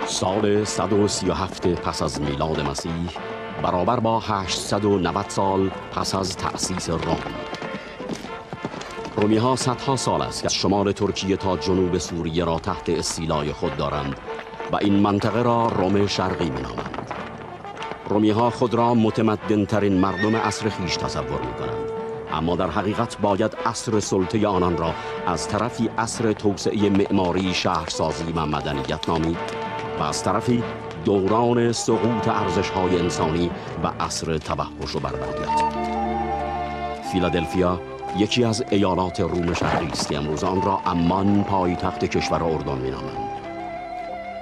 سال 137 پس از میلاد مسیح برابر با 890 سال پس از تأسیس روم. رومی ها صدها سال است که از شمال ترکیه تا جنوب سوریه را تحت استیلای خود دارند و این منطقه را روم شرقی می‌نامند. رومی ها خود را متمدن ترین مردم عصر خویش تصور می‌کنند، اما در حقیقت باید عصر سلطه آنان را از طرفی عصر توسعه معماری، شهرسازی و مدنیت نامید و از طرفی دوران سقوط ارزش‌های انسانی و عصر توحش و بربریت. فیلادلفیا یکی از ایالات روم شرقی است که امروز آن را عمان پایتخت کشور اردن می‌نامند.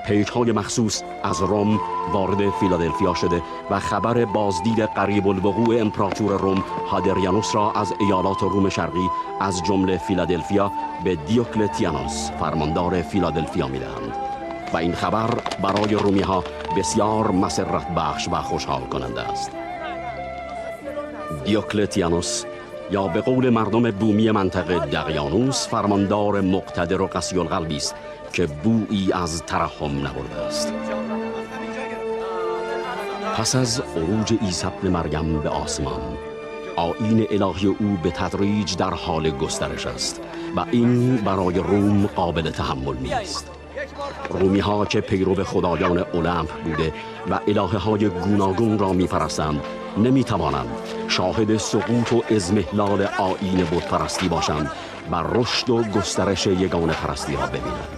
پیک‌های مخصوص از روم وارد فیلادلفیا شده و خبر بازدید قریب الوقوع امپراتور روم هادریانوس را از ایالات روم شرقی از جمله فیلادلفیا به دیوکلتیانوس فرماندار فیلادلفیا می‌دهند و این خبر برای رومی‌ها بسیار مسرت بخش و خوشحال کننده است. دیوکلتیانوس یا به قول مردم بومی منطقه دقیانوس فرماندار مقتدر و قسی القلبی است که بویی از ترحم نبرده است. پس از عروج عیسی ابن مریم به آسمان، آیین الهی او به تدریج در حال گسترش است و این برای روم قابل تحمل نیست. رومی ها که پیرو خدایان المپ بوده و الهه های گوناگون را می پرستند نمی توانند شاهد سقوط و اضمحلال آیین بت پرستی باشند و رشد و گسترش یگانه پرستی را ببینند.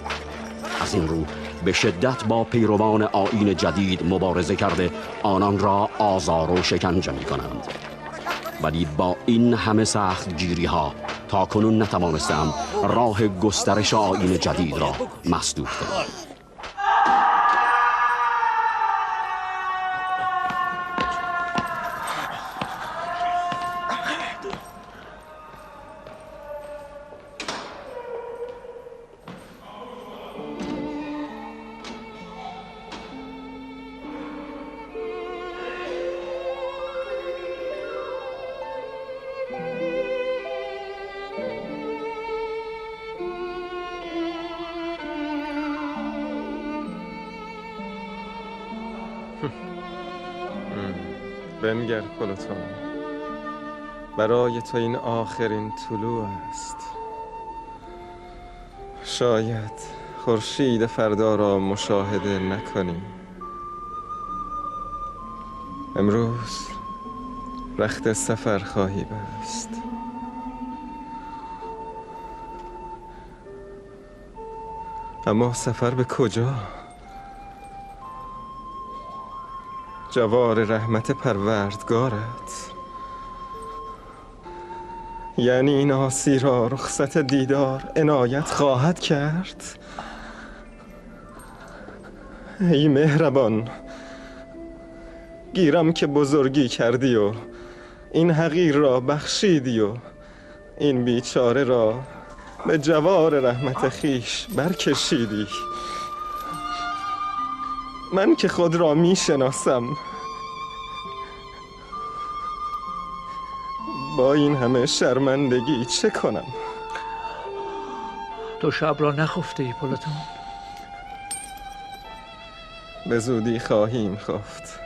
از این رو به شدت با پیروان آیین جدید مبارزه کرده آنان را آزار و شکنجه می کنند. ولی با این همه سخت گیری ها تا کنون نتوانستند راه گسترش آیین جدید را مسدود کنند. بنگر پلوتون، برای تو این آخرین طلوع است. شاید خورشید فردا را مشاهده نکنی. امروز رخت سفر خواهی بست. اما سفر به کجا؟ جوار رحمت پروردگارت. یعنی این عاصی را رخصت دیدار عنایت خواهد کرد؟ ای مهربان، گیرم که بزرگی کردی و این حقیر را بخشیدی و این بیچاره را به جوار رحمت خیش برکشیدی. من که خود را می شناسم، با این همه شرمندگی چه کنم؟ تو شب را نخفته ای پلوتون؟ به زودی خواهیم خفت،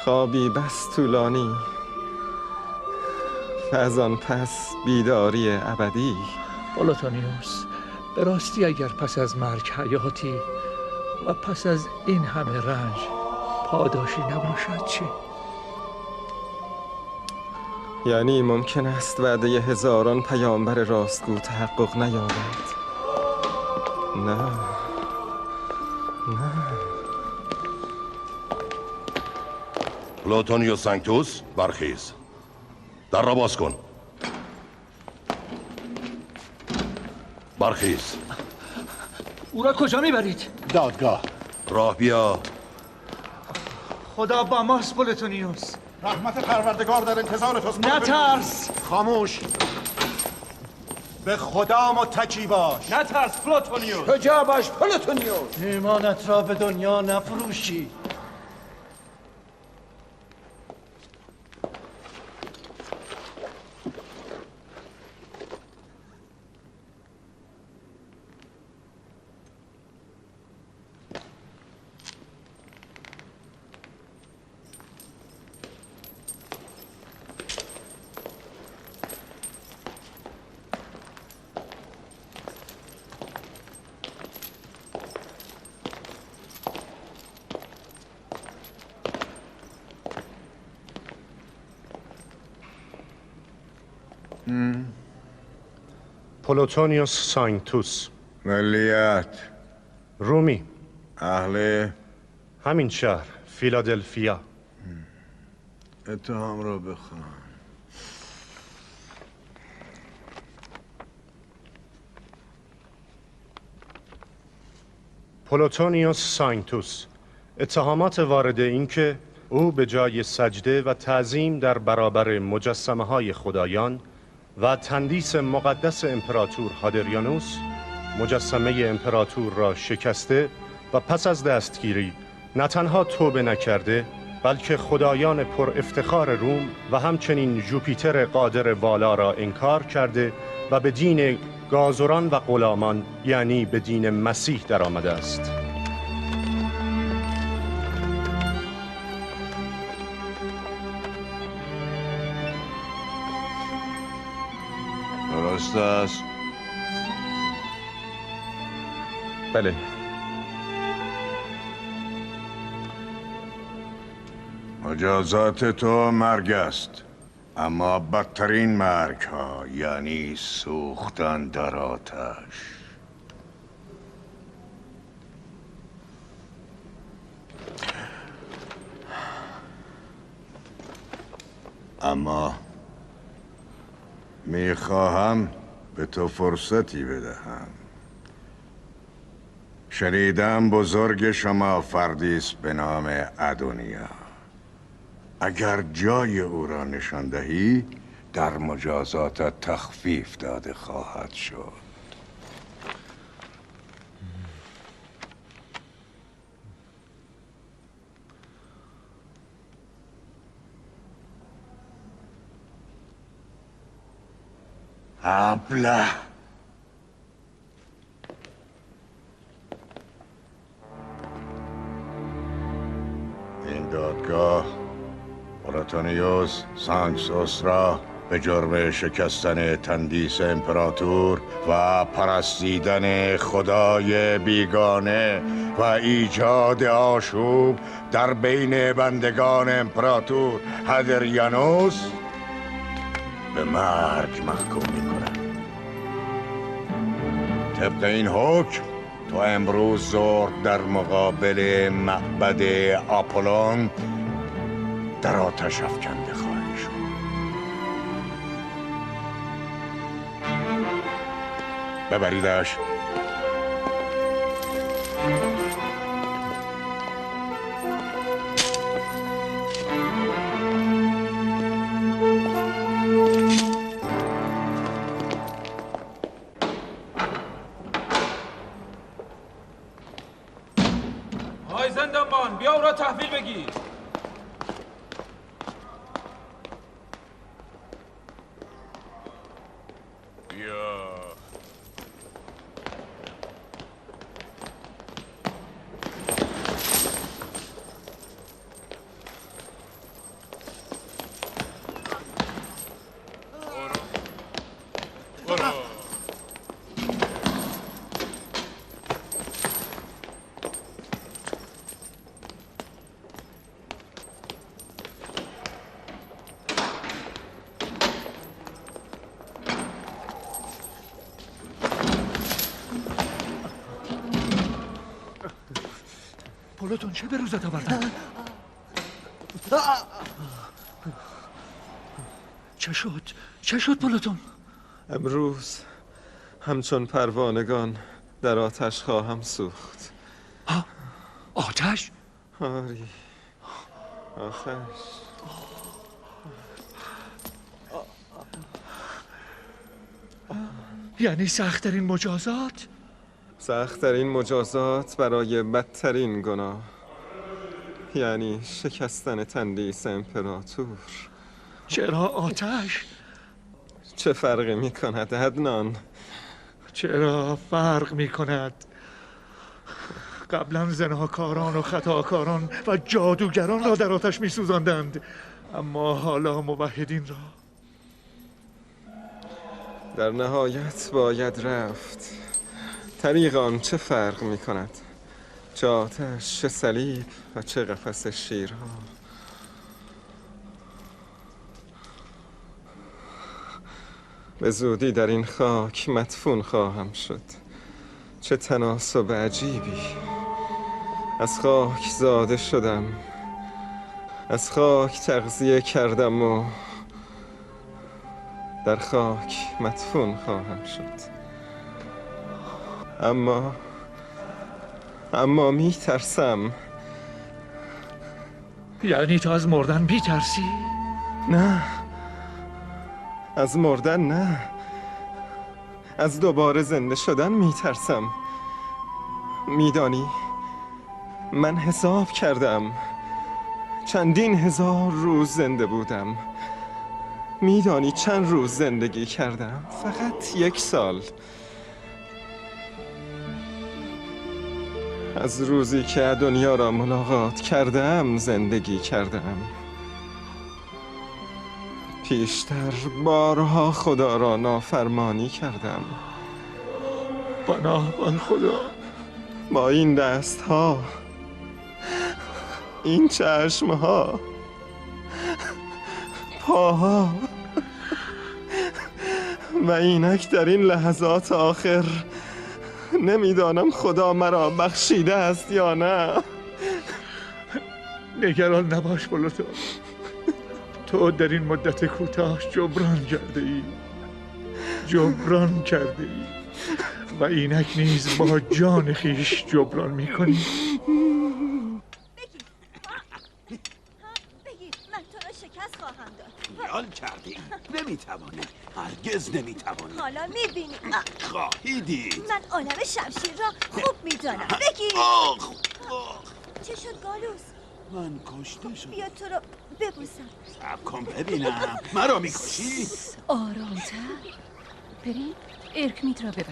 خوابی بس طولانی و از آن پس بیداری ابدی. پلوتونیوس، به راستی اگر پس از مرگ حیاتی و پس از این همه رنج پاداشی نباشد چی؟ یعنی ممکن است وعده هزاران پیامبر راستگو تحقق نیابد؟ نه، نه. پلوتونیوس سانکتوس، برخیز. در را باز کن. برخیز. او را کجا میبرید؟ دادگاه. راه بیا. خدا با ماست پلوتونیوس. رحمت پروردگار در انتظار توست. نترس. خاموش. به خدا متکی باش. نترس پلوتونیوس. شجاع باش پلوتونیوس. ایمانت را به دنیا نفروشی. پلوتونیوس سانکتوس. ملیت رومی. اهل همین شهر، فیلادلفیا. اتهام را بخوان. پلوتونیوس سانکتوس، اتهامات وارد این که او به جای سجده و تعظیم در برابر مجسمه های خدایان و تندیس مقدس امپراتور هادریانوس، مجسمه امپراتور را شکسته و پس از دستگیری نه تنها توبه نکرده بلکه خدایان پر افتخار روم و همچنین جوپیتر قادر والا را انکار کرده و به دین گازران و غلامان یعنی به دین مسیح در آمده است. درست است. بله. مجازات تو مرگ است، اما بدترین مرگ ها یعنی سوختن در آتش. اما میخواهم به تو فرصتی بدهم. شنیدم بزرگ شما فردی است به نام ادونیا. اگر جای او را نشان دهی در مجازاتت تخفیف داده خواهد شد. ابله. این دادگاه پلوتونیوس سانکسوس را به جرم شکستن تندیس امپراتور و پرستیدن خدای بیگانه و ایجاد آشوب در بین بندگان امپراتور هادریانوس به مرگ محکوم می‌کند. طبق این حکم تو امروز ظهر در مقابل معبد آپولون در آتش افکنده خواهی شد. ببریدش. آی زندانبان، بیا او را تحویل بگیر. پلوتون چه به روزت آوردن؟ چه شد؟ چه شد پلوتون؟ امروز همچون پروانگان در آتش خواهم سوخت. آتش؟ آری، آتش. یعنی سخت‌ترین مجازات؟ سخت‌ترین مجازات برای بدترین گناه، یعنی شکستن تندیس امپراتور. چرا آتش؟ چه فرقی می کند عدنان؟ چرا فرق می کند؟ قبلا زناکاران و خطاکاران و جادوگران را در آتش می سوزاندند، اما حالا موحدین را. در نهایت باید رفت. طریق آن چه فرق می کند؟ چه آتش، چه صلیب و چه قفس شیرها. به زودی در این خاک مدفون خواهم شد. چه تناسب عجیبی. از خاک زاده شدم، از خاک تغذیه کردم و در خاک مدفون خواهم شد. اما می ترسم. یعنی تو از مردن می ترسی؟ نه، از مردن نه، از دوباره زنده شدن می ترسم. میدانی من حساب کردم چندین هزار روز زنده بودم. میدانی چند روز زندگی کردم؟ فقط 1 سال. از روزی که دنیا را ملاقات کردم زندگی کردم. پیشتر بارها خدا را نافرمانی کردم. پناه بر خدا. با این دست ها، این چشم ها، پاها و اینک در این لحظات آخر نمیدانم خدا مرا بخشیده است یا نه. نگران نباش بلوتو. تو در این مدت کوتاه جبران کرده ای. و اینک نیز با جان خیش جبران میکنی. بگید من تو را شکست خواهم داد. خیال کردی نمیتوانی، هرگز نمیتوانی. حالا میبینی خواهی دید. من عالم شمشیر را خوب میدانم. بگید چه شد گالوس؟ من کشته شدم. بیا تو رو ببوسم. صبر کن ببینم. مرا میکشی؟ آرامتر. بریم ارکمیت را ببر.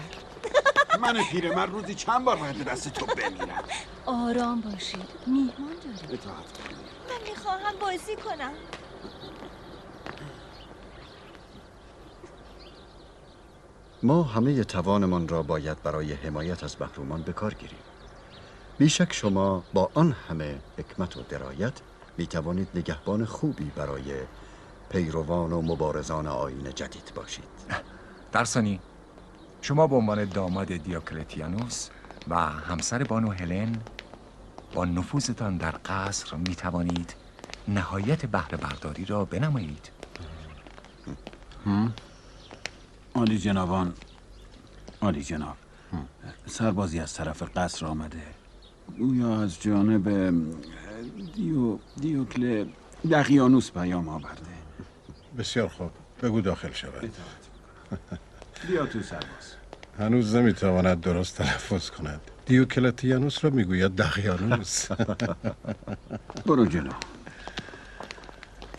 من پیرمرد روزی چند بار باید دست تو بمیرم. آرام باشید، میهمان داریم. اطاعت کن. من میخواهم بازی کنم. ما همه توانمان را باید برای حمایت از محرومان به کار گیریم. بیشک شما با آن همه حکمت و درایت می توانید نگهبان خوبی برای پیروان و مبارزان آیین جدید باشید. درسانی، شما به عنوان داماد دیوکلتیانوس و همسر بانو هلن با نفوذتان در قصر می توانید نهایت بهره برداری را بنمایید. عالی جنابان، عالی جناب، سربازی از طرف قصر آمده. گویا از جانب دیوکل دقیانوس پیام آورده. بسیار خوب، بگو داخل شود. بیا تو سرباز. هنوز نمیتواند درست تلفظ کند. دیوکلتیانوس را میگوید دقیانوس. برو جلو.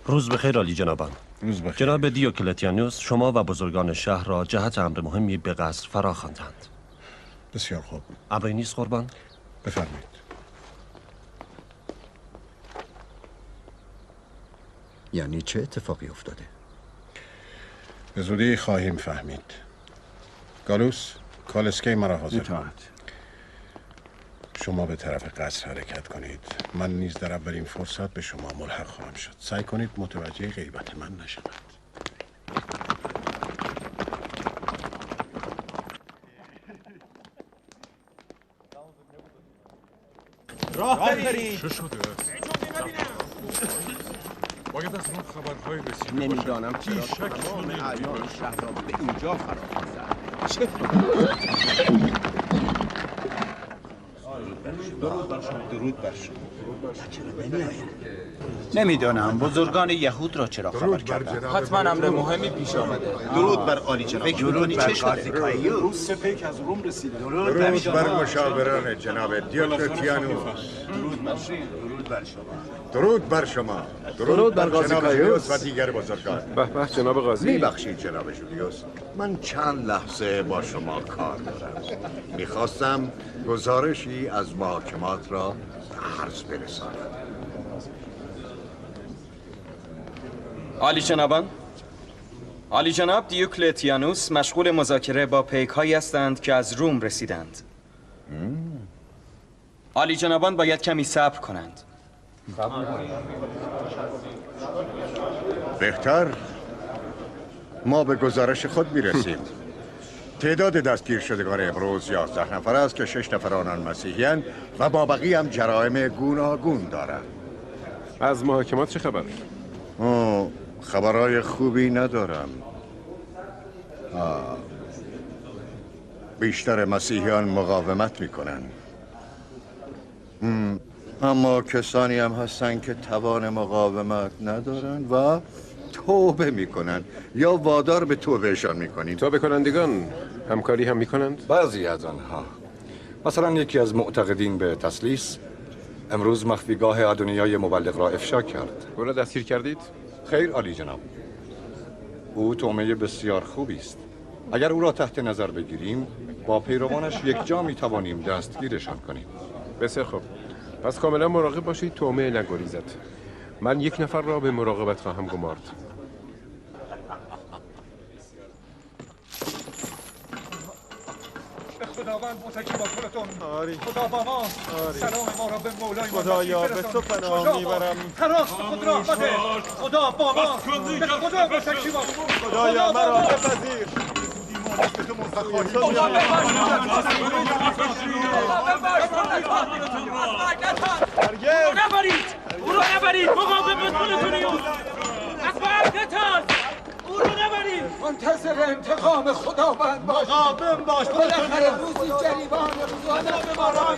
روز بخیر عالی جنابان. روز بخیر. جناب دیوکلتیانوس شما و بزرگان شهر را جهت امر مهمی به قصر فرا خواندند. بسیار خوب. امری نیست قربان؟ بفرمایید. یعنی چه اتفاقی افتاده؟ به زودی خواهیم فهمید. گالوس، کالسکی مرا حاضر کن. شما به طرف قصر حرکت کنید. من نیز در اولین فرصت به شما ملحق خواهم شد. سعی کنید متوجه غیبت من نشود. راه برید. چه شده؟ باید از اون خبرهای رسیده باشه. نمیدانم چرا تمام اعیان شهر را به اینجا فرا زد. چه درود بر شما. درود بر شما. چرا نمی‌آیید؟ نمیدانم بزرگان یهود را چرا خبر کردند. حتما امر مهمی پیش آمده. درود بر عالی جناب. فکر می‌کنی چه شده؟ روز سپیک از روم رسیده. درود بر مشاوران جناب دیوکلتیانوس. درود بر شما. درود بر شما. درود بر شما. درود بر جناب جولیوس و دیگر بزرگان. به به جناب قاضی. میبخشید جناب جولیوس، من چند لحظه با شما کار دارم. میخواستم گزارشی از محاکمات را عرض برسانم. عالی جنابان، عالی جناب دیوکلتیانوس مشغول مذاکره با پیک‌هایی هستند که از روم رسیدند. عالی جنابان باید کمی صبر کنند. بهتر ما به گزارش خود میرسیم. تعداد دستگیر شدگان امروز 11 نفر است که 6 نفر آنان مسیحی‌اند و با بقیه هم جرایم گوناگون دارند. از محاکمات چه خبر؟ خبرهای خوبی ندارم. بیشتر مسیحیان مقاومت میکنن، اما کسانی هم هستن که توان مقاومت ندارن و توبه میکنن یا وادار به توبهشان میکنیم. توبه کنندگان همکاری هم میکنند؟ بعضی از آنها، مثلا یکی از معتقدین به تسلیس امروز مخفیگاه ادونیای مبلغ را افشا کرد. او را دستگیر کردید؟ خیر عالی جناب. او طعمه بسیار خوبی است. اگر او را تحت نظر بگیریم با پیروانش یک جا می توانیم دستگیرشان کنیم. بسیار خوب. پس کاملا مراقب باشید طعمه نگریزد. من یک نفر را به مراقبت خواهم گمارد. خداوند متکی با خودتون. خدا با ما. سلام ما را به مولای ما خدایا به تو پناه میبرم. تراس خود را بده. خدا با ما. به خدا متکی با خدایا مرا بپذیر. او را نبرید مقاومت کنید. از برگتان او را نبرید. منتظر انتقام خداوند باش. مقاوم باش. بالاخره روزی جریبان روزانه به ما را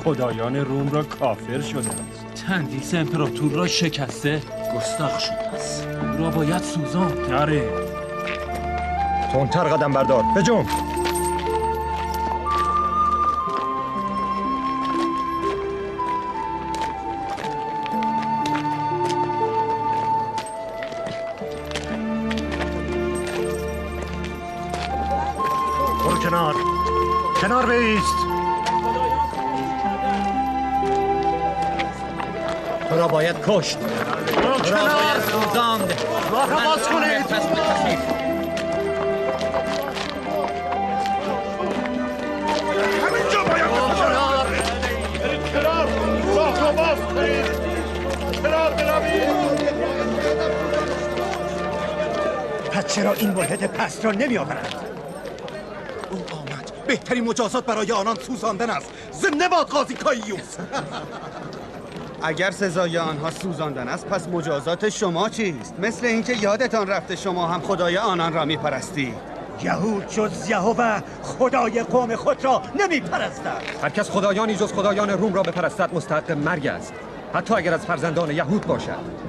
خدایان روم را کافر شده است. تندیس امپراتور را شکسته گستاخ شده است. او را باید سوزاند. آره. تندتر قدم بردار. هجوم. برو کنار. کنار بایست. تو را باید کشت. تو را باید سوزاند. راه را باز کنید. همینجا باید کنار. کنار. راه را باز کنید. کنار بروید. پس چرا این ملحد پست را نمی آورند؟ او آمد. بهترین مجازات برای آنان سوزاندن است. زنده باد قاضی کایوس. اگر سزای آنها سوزاندن است پس مجازات شما چیست؟ مثل اینکه یادتان رفته شما هم خدای آنان را میپرستی. یهود جز یهوه خدای قوم خود را نمیپرستد. هر کس خدایانی جز خدایان روم را بپرستد مستحق مرگ است، حتی اگر از فرزندان یهود باشد.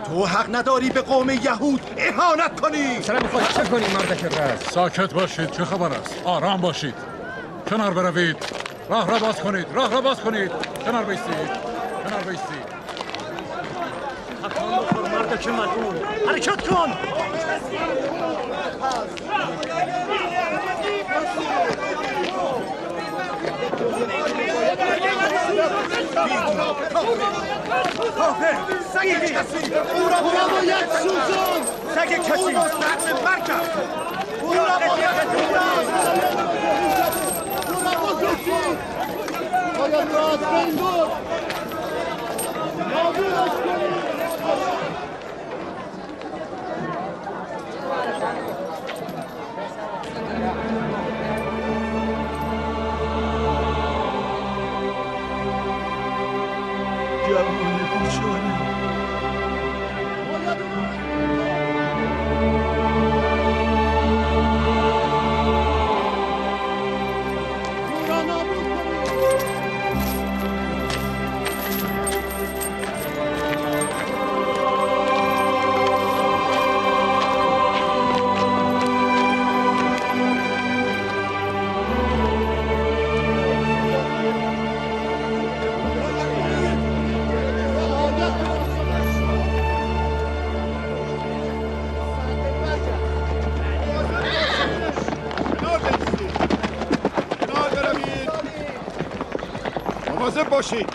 تو حق نداری به قوم یهود اهانت کنی. چرا میخواد چه کنی مردک رز؟ ساکت باشید. چه خبر است؟ آرام باشید. کنار بروید. راه را باز کنید. راه را باز کنید. کنار بیستید. کنار بیستید. تکان بخور مردک ملعون. حرکت کن. کافر سگ کسی او را باید سوزان. سگ کسی مستحق مرگ است. او را باید باید را از بین برد. نابودش کنید. جوان بیچاره. مواظب باشید.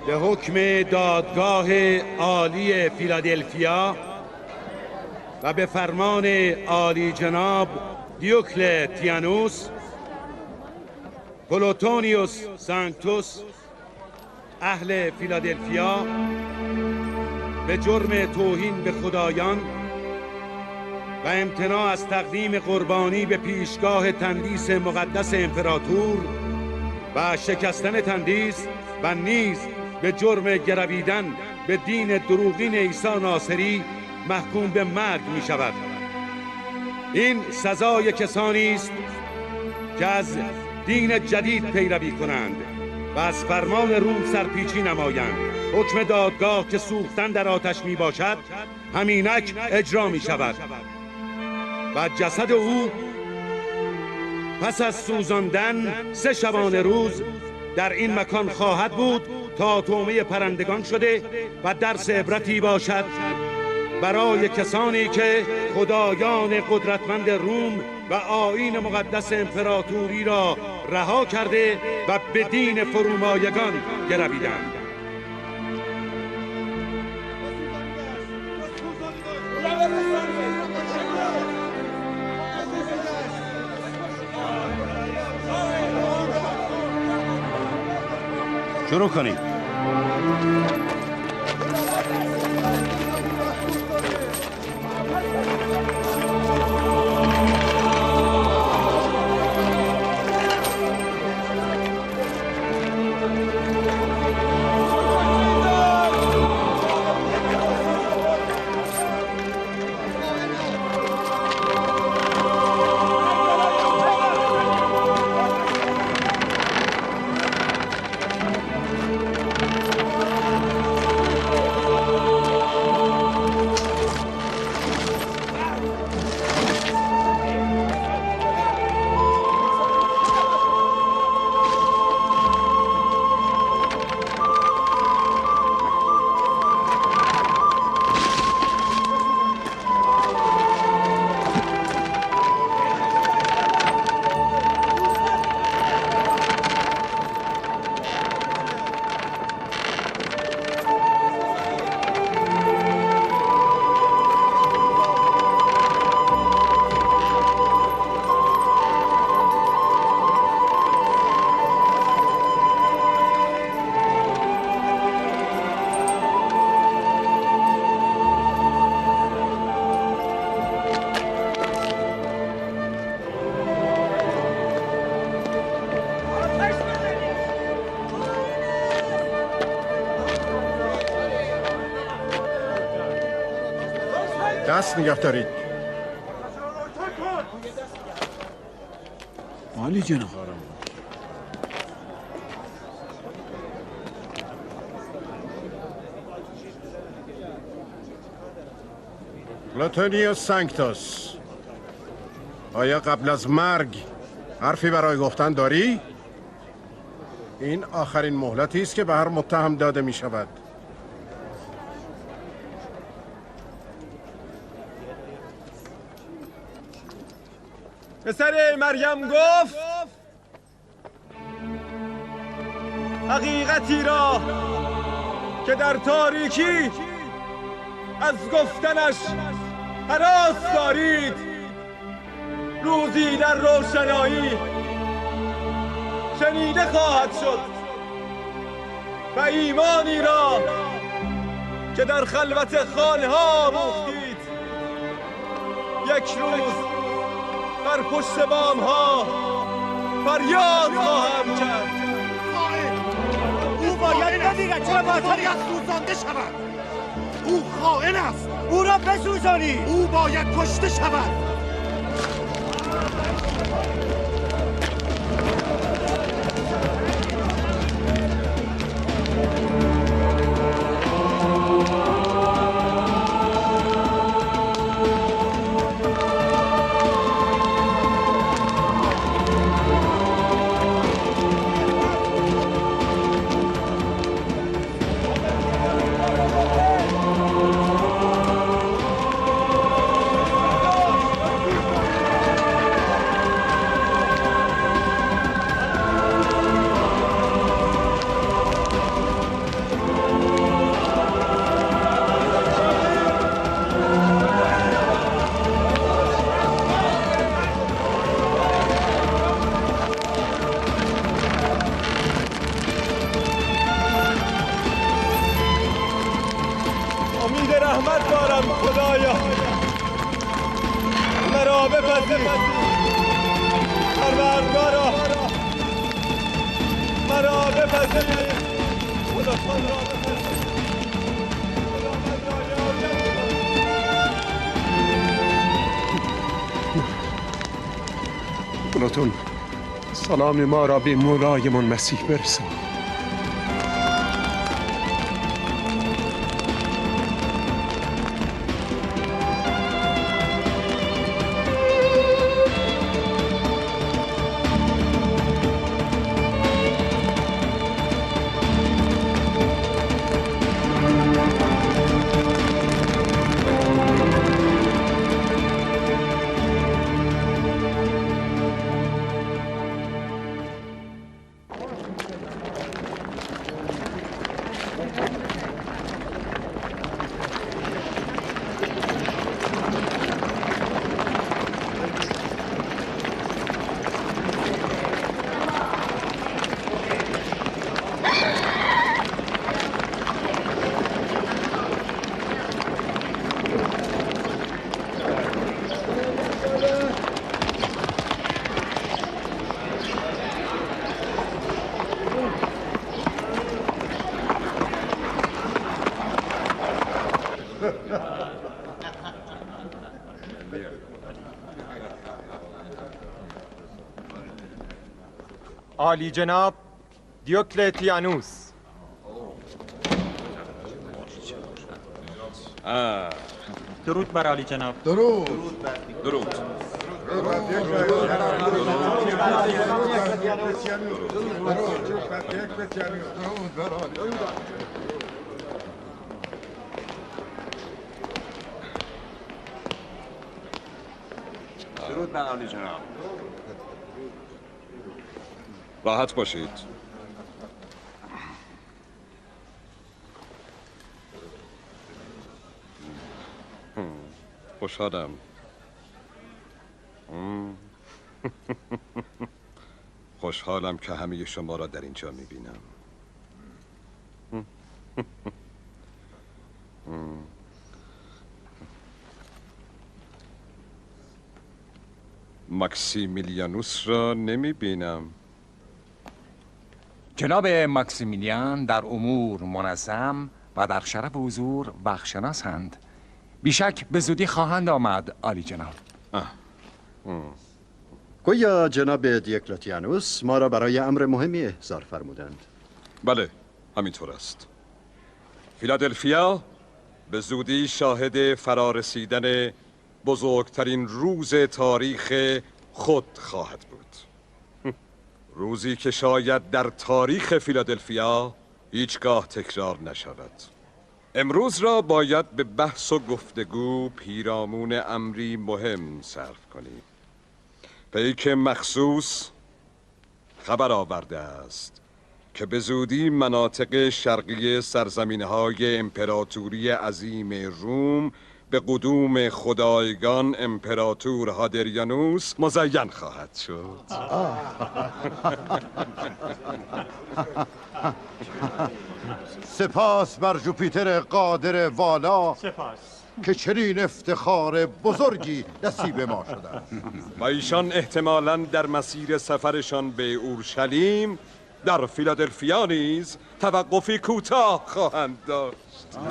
به حکم دادگاه عالی فیلادلفیا و به فرمان عالی جناب دیوکلتیانوس، پلوتونیوس سانکتوس اهل فیلادلفیا به جرم توهین به خدایان و امتناع از تقدیم قربانی به پیشگاه تندیس مقدس امپراتور و شکستن تندیس و نیز به جرم گرویدن به دین دروغین عیسی ناصری محکوم به مرگ می شود. این سزای کسانی است که از دین جدید پیروی کنند و از فرمان روم سرپیچی نمایند. حکم دادگاه که سوختن در آتش می باشد همینک اجرا می شود و جسد او پس از سوزاندن 3 شبانه روز در این مکان خواهد بود تا طعمه پرندگان شده و درس عبرتی باشد برای کسانی که خدایان قدرتمند روم و آیین مقدس امپراتوری را رها کرده و به دین فرومایگان گرویدند. شروع کنید. دست نگه دارید. عالی جناب. پلوتونیوس سانکتوس، آیا قبل از مرگ حرفی برای گفتن داری؟ این آخرین مهلتی است که به هر متهم داده می شود. پسر مریم گفت حقیقتی را که در تاریکی از گفتنش هراس دارید روزی در روشنایی شنیده خواهد شد و ایمانی را که در خلوت خانه ها مفتید یک روز بر پشت بام ها فریاد خواهم کرد. او باید بمیرد، چرا باید سوزانده شود؟ او خائن است، او را بسوزانی. او باید کشته شود. بپذیر پروردگارا مرا بپذیر خداوند را بپذیر خداتون سلام ما را به مولایمان مسیح برسان. عالی جناب دیوکلتیانوس. درود بر عالی جناب. درود. درود بر عالی جناب. راحت باشید. خوشحالم. خوشحالم که همه شما را در اینجا میبینم. ماکسیمیلیانوس را نمیبینم. جناب ماکسیمیلیان در امور منظم و در شرف حضور وقتشناسند. بیشک به زودی خواهند آمد عالی جناب. گویا جناب دیوکلتیانوس ما را برای امر مهمی احضار فرمودند. بله، همینطور است. فیلادلفیا به زودی شاهد فرارسیدن بزرگترین روز تاریخ خود خواهد بود. روزی که شاید در تاریخ فیلادلفیا هیچگاه تکرار نشود. امروز را باید به بحث و گفتگو پیرامون امری مهم صرف کنیم. پیک مخصوص خبر آورده است که به زودی مناطق شرقی سرزمین‌های امپراتوری عظیم روم به قدوم خدایگان امپراتور هادریانوس مزین خواهد شد. سپاس بر جوپیتر قادر والا سپاس که چنین افتخار بزرگی نصیب ما شده. و ایشان احتمالاً در مسیر سفرشان به اورشلیم در فیلادلفیا نیز توقفی کوتاه خواهند داشت.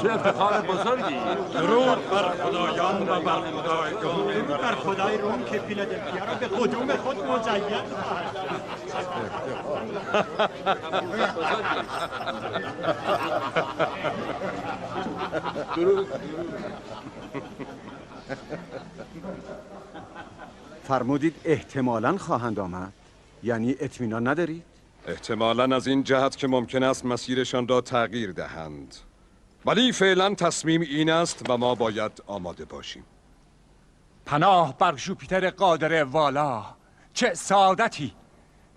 چه افتخار بزرگی. درود بر خدایان و بر خدایگان، درود بر خدای روم که فیلادلفیا را به قدوم خود مزین خواهد فرمودید احتمالاً خواهند آمد، یعنی اطمینان ندارید؟ احتمالاً از این جهت که ممکن است مسیرشان را تغییر دهند، ولی فعلا تصمیم این است و ما باید آماده باشیم. پناه بر جوپیتر قادر والا، چه سعادتی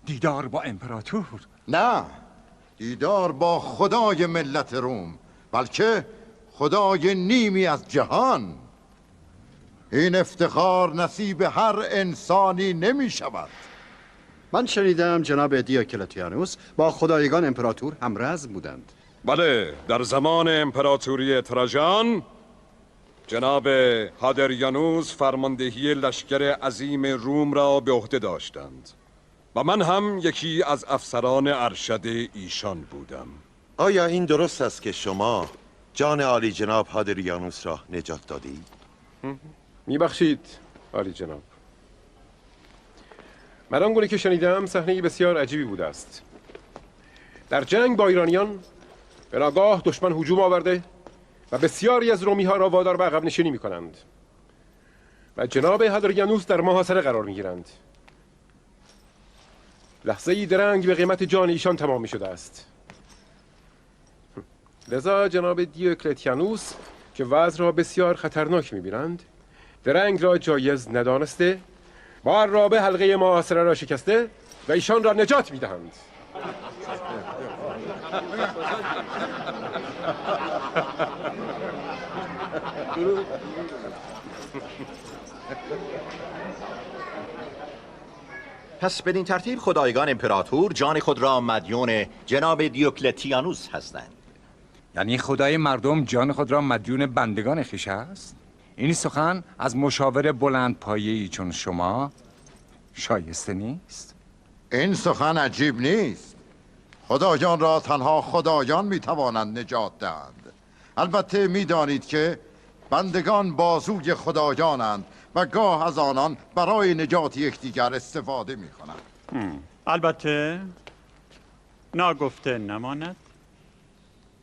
دیدار با امپراتور. نه، دیدار با خدای ملت روم، بلکه خدای نیمی از جهان. این افتخار نصیب هر انسانی نمی شود. من شنیدم جناب دیوکلتیانوس با خدایگان امپراتور همرزم بودند. بله، در زمان امپراتوری تراژان جناب هادریانوس فرماندهی لشکر عظیم روم را به عهده داشتند و من هم یکی از افسران ارشد ایشان بودم. آیا این درست است که شما جان عالی جناب هادریانوس را نجات دادید؟ میبخشید عالی جناب. من آنگونه که شنیدم صحنه بسیار عجیبی بوده است. در جنگ با ایرانیان به ناگاه دشمن هجوم آورده و بسیاری از رومی ها را وادار به عقب نشینی می کنند و جناب هادریانوس در محاصره قرار می گیرند. لحظه ای درنگ به قیمت جان ایشان تمام می شده است. لذا جناب دیوکلتیانوس که وضع را بسیار خطرناک می بینند درنگ را جایز ندانسته با عرابه حلقه محاصره را شکسته و ایشان را نجات می دهند. پس بدین ترتیب خدایگان امپراتور جان خود را مدیون جناب دیوکلتیانوس هستند. یعنی خدای مردم جان خود را مدیون بندگان خویش است؟ این سخن از مشاور بلند پایه‌ای چون شما شایسته نیست؟ این سخن عجیب نیست. خدایان را تنها خدایان میتوانند نجات دهند. البته میدانید که بندگان بازوی خدایانند و گاه از آنان برای نجات یکدیگر استفاده میکنند. البته ناگفته نماند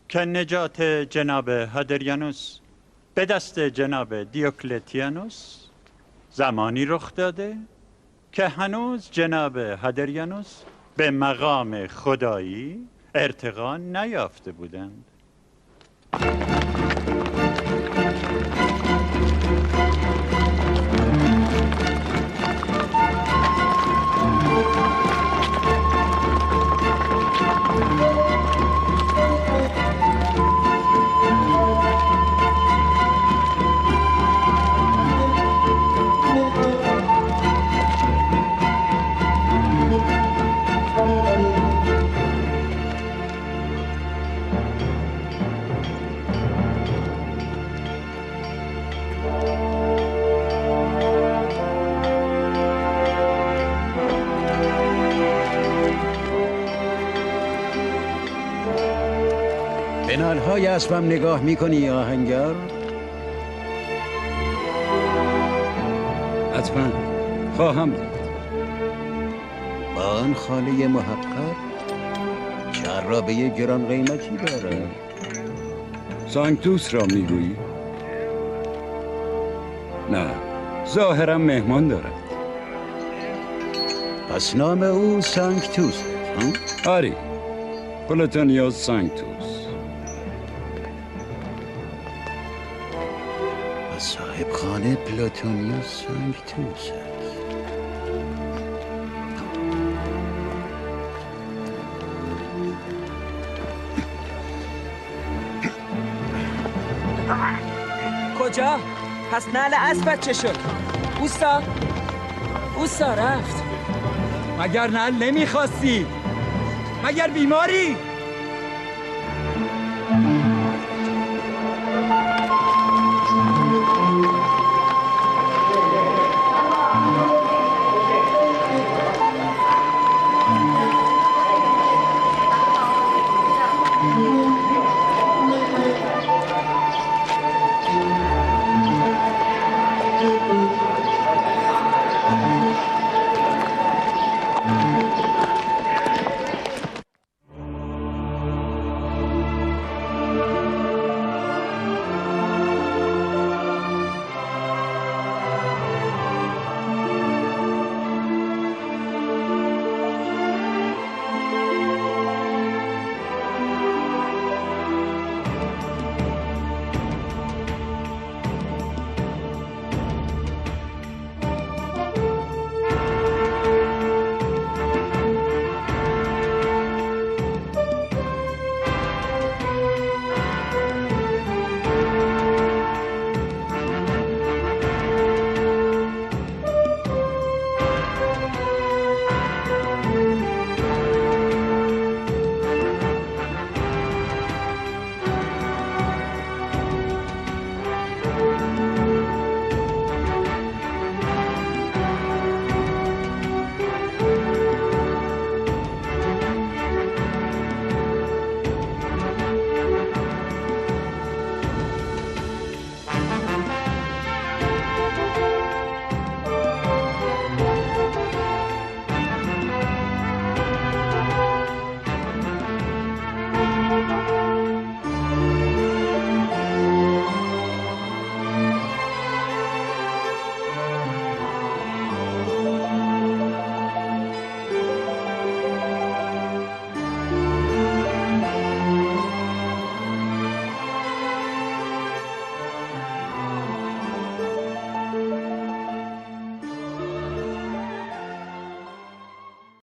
که نجات جناب هادریانوس به دست جناب دیوکلتیانوس زمانی رخ داده که هنوز جناب هادریانوس به مقام خدایی ارتقا نیافته بودند. به نالهای اسبم نگاه میکنی آهنگر؟ حتما خواهم دید. با آن خاله محقق که عرابه گران قیمتی داره. سانکتوس را میگویی؟ نه، ظاهرا مهمان دارد. پس نام او سانکتوس. آری، پلوتونیوس سانکتوس. صاحب خانه پلوتونیوس سانکتوس است. کجا؟ پس نعل اسبت چه شد؟ اوستا رفت. مگر نعل نمیخواستی؟ مگر بیماری؟